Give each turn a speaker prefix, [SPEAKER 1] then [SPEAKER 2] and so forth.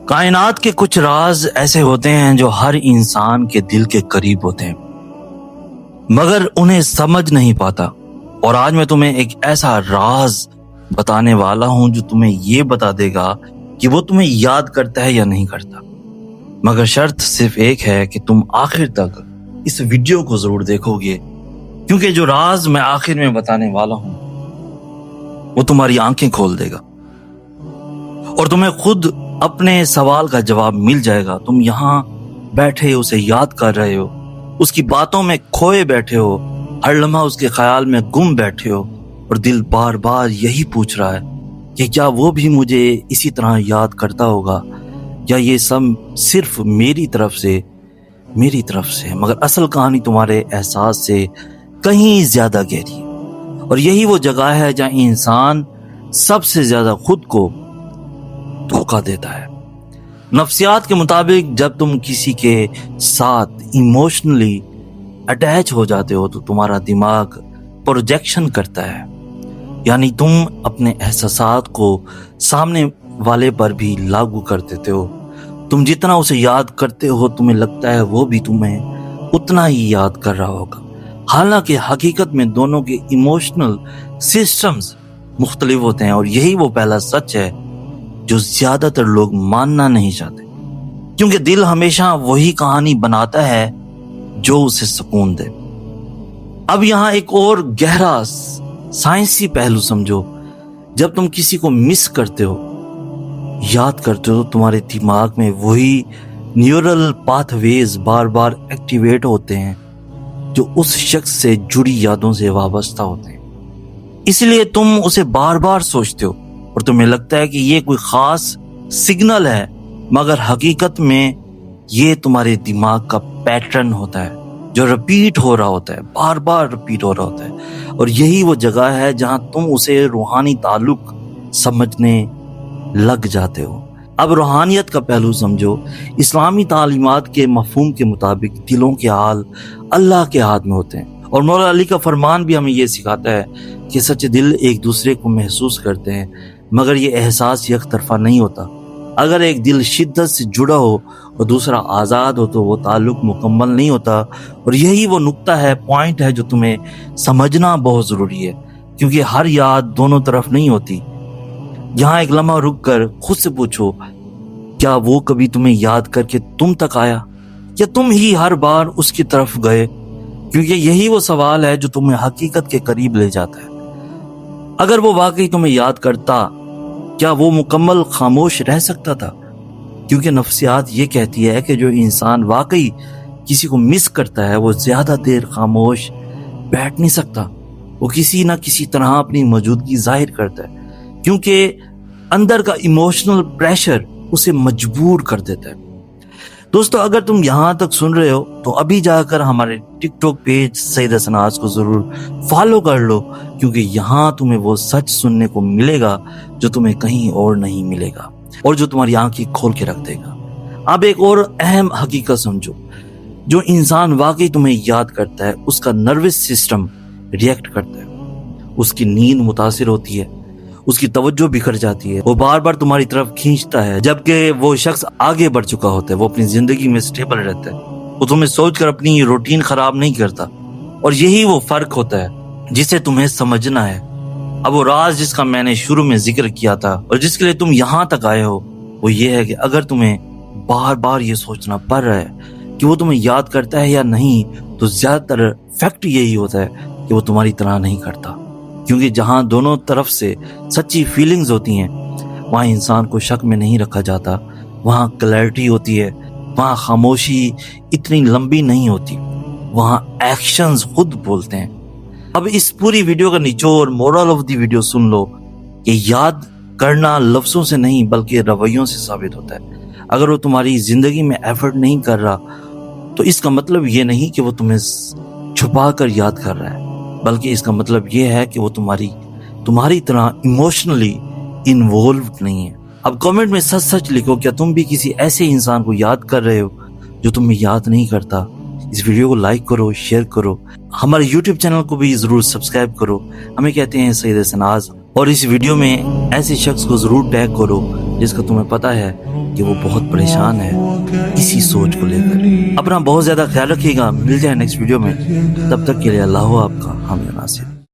[SPEAKER 1] کائنات کے کچھ راز ایسے ہوتے ہیں جو ہر انسان کے دل کے قریب ہوتے ہیں مگر انہیں سمجھ نہیں پاتا. اور آج میں تمہیں ایک ایسا راز بتانے والا ہوں جو تمہیں یہ بتا دے گا کہ وہ تمہیں یاد کرتا ہے یا نہیں کرتا. مگر شرط صرف ایک ہے کہ تم آخر تک اس ویڈیو کو ضرور دیکھو گے، کیونکہ جو راز میں آخر میں بتانے والا ہوں وہ تمہاری آنکھیں کھول دے گا اور تمہیں خود اپنے سوال کا جواب مل جائے گا. تم یہاں بیٹھے اسے یاد کر رہے ہو، اس کی باتوں میں کھوئے بیٹھے ہو، ہر لمحہ اس کے خیال میں گم بیٹھے ہو، اور دل بار بار یہی پوچھ رہا ہے کہ کیا وہ بھی مجھے اسی طرح یاد کرتا ہوگا یا یہ سب صرف میری طرف سے. مگر اصل کہانی تمہارے احساس سے کہیں زیادہ گہری ہے، اور یہی وہ جگہ ہے جہاں انسان سب سے زیادہ خود کو دھوکہ دیتا ہے. نفسیات کے مطابق جب تم کسی کے ساتھ ایموشنلی اٹیچ ہو جاتے ہو تو تمہارا دماغ پروجیکشن کرتا ہے، یعنی تم اپنے احساسات کو سامنے والے پر بھی لاگو کر دیتے ہو. تم جتنا اسے یاد کرتے ہو تمہیں لگتا ہے وہ بھی تمہیں اتنا ہی یاد کر رہا ہوگا، حالانکہ حقیقت میں دونوں کے ایموشنل سسٹمز مختلف ہوتے ہیں. اور یہی وہ پہلا سچ ہے جو زیادہ تر لوگ ماننا نہیں چاہتے، کیونکہ دل ہمیشہ وہی کہانی بناتا ہے جو اسے سکون دے. اب یہاں ایک اور گہرا سائنسی پہلو سمجھو. جب تم کسی کو مس کرتے ہو، یاد کرتے ہو، تمہارے دماغ میں وہی نیورل پاتھ ویز بار بار ایکٹیویٹ ہوتے ہیں جو اس شخص سے جڑی یادوں سے وابستہ ہوتے ہیں. اس لیے تم اسے بار بار سوچتے ہو اور تمہیں لگتا ہے کہ یہ کوئی خاص سگنل ہے، مگر حقیقت میں یہ تمہارے دماغ کا پیٹرن ہوتا ہے جو رپیٹ ہو رہا ہوتا ہے، بار بار رپیٹ ہو رہا ہوتا ہے. اور یہی وہ جگہ ہے جہاں تم اسے روحانی تعلق سمجھنے لگ جاتے ہو. اب روحانیت کا پہلو سمجھو. اسلامی تعلیمات کے مفہوم کے مطابق دلوں کے حال اللہ کے ہاتھ میں ہوتے ہیں، اور مولا علی کا فرمان بھی ہمیں یہ سکھاتا ہے کہ سچے دل ایک دوسرے کو محسوس کرتے ہیں، مگر یہ احساس یک طرفہ نہیں ہوتا. اگر ایک دل شدت سے جڑا ہو اور دوسرا آزاد ہو تو وہ تعلق مکمل نہیں ہوتا. اور یہی وہ نقطہ ہے، پوائنٹ ہے جو تمہیں سمجھنا بہت ضروری ہے، کیونکہ ہر یاد دونوں طرف نہیں ہوتی. یہاں ایک لمحہ رک کر خود سے پوچھو، کیا وہ کبھی تمہیں یاد کر کے تم تک آیا یا تم ہی ہر بار اس کی طرف گئے؟ کیونکہ یہی وہ سوال ہے جو تمہیں حقیقت کے قریب لے جاتا ہے. اگر وہ واقعی تمہیں یاد کرتا، کیا وہ مکمل خاموش رہ سکتا تھا؟ کیونکہ نفسیات یہ کہتی ہے کہ جو انسان واقعی کسی کو مس کرتا ہے وہ زیادہ دیر خاموش بیٹھ نہیں سکتا. وہ کسی نہ کسی طرح اپنی موجودگی ظاہر کرتا ہے، کیونکہ اندر کا ایموشنل پریشر اسے مجبور کر دیتا ہے. دوستو، اگر تم یہاں تک سن رہے ہو تو ابھی جا کر ہمارے ٹک ٹاک پیج سید حسن آج کو ضرور فالو کر لو، کیونکہ یہاں تمہیں وہ سچ سننے کو ملے گا جو تمہیں کہیں اور نہیں ملے گا اور جو تمہاری آنکھیں کھول کے رکھ دے گا. اب ایک اور اہم حقیقت سمجھو. جو انسان واقعی تمہیں یاد کرتا ہے اس کا نروس سسٹم ریئیکٹ کرتا ہے، اس کی نیند متاثر ہوتی ہے، اس کی توجہ بکھر جاتی ہے، وہ بار بار تمہاری طرف کھینچتا ہے. جبکہ وہ شخص آگے بڑھ چکا ہوتا ہے، وہ اپنی زندگی میں سٹیبل رہتا ہے، وہ تمہیں سوچ کر اپنی روٹین خراب نہیں کرتا. اور یہی وہ فرق ہوتا ہے جسے تمہیں سمجھنا ہے. اب وہ راز جس کا میں نے شروع میں ذکر کیا تھا اور جس کے لیے تم یہاں تک آئے ہو وہ یہ ہے کہ اگر تمہیں بار بار یہ سوچنا پڑ رہا ہے کہ وہ تمہیں یاد کرتا ہے یا نہیں، تو زیادہ تر فیکٹ یہی ہوتا ہے کہ وہ تمہاری طرح نہیں کرتا. کیونکہ جہاں دونوں طرف سے سچی فیلنگز ہوتی ہیں وہاں انسان کو شک میں نہیں رکھا جاتا، وہاں کلیئرٹی ہوتی ہے، وہاں خاموشی اتنی لمبی نہیں ہوتی، وہاں ایکشنز خود بولتے ہیں. اب اس پوری ویڈیو کا نچوڑ، مورل آف دی ویڈیو سن لو کہ یاد کرنا لفظوں سے نہیں بلکہ رویوں سے ثابت ہوتا ہے. اگر وہ تمہاری زندگی میں ایفرٹ نہیں کر رہا تو اس کا مطلب یہ نہیں کہ وہ تمہیں چھپا کر یاد کر رہا ہے، بلکہ اس کا مطلب یہ ہے کہ وہ تمہاری طرح ایموشنلی انوالوڈ نہیں ہے. اب کامنٹ میں سچ سچ لکھو، کیا تم بھی کسی ایسے انسان کو یاد کر رہے ہو جو تمہیں یاد نہیں کرتا؟ اس ویڈیو کو لائک کرو، شیئر کرو، ہمارے یوٹیوب چینل کو بھی ضرور سبسکرائب کرو. ہمیں کہتے ہیں سید حسن آج، اور اس ویڈیو میں ایسے شخص کو ضرور ٹیگ کرو جس کا تمہیں پتا ہے کہ وہ بہت پریشان ہے اسی سوچ کو لے کر. اپنا بہت زیادہ خیال رکھیے گا. ملتے ہیں نیکسٹ ویڈیو میں. تب تک کے لیے اللہ ہو آپ کا حامی و ناصر.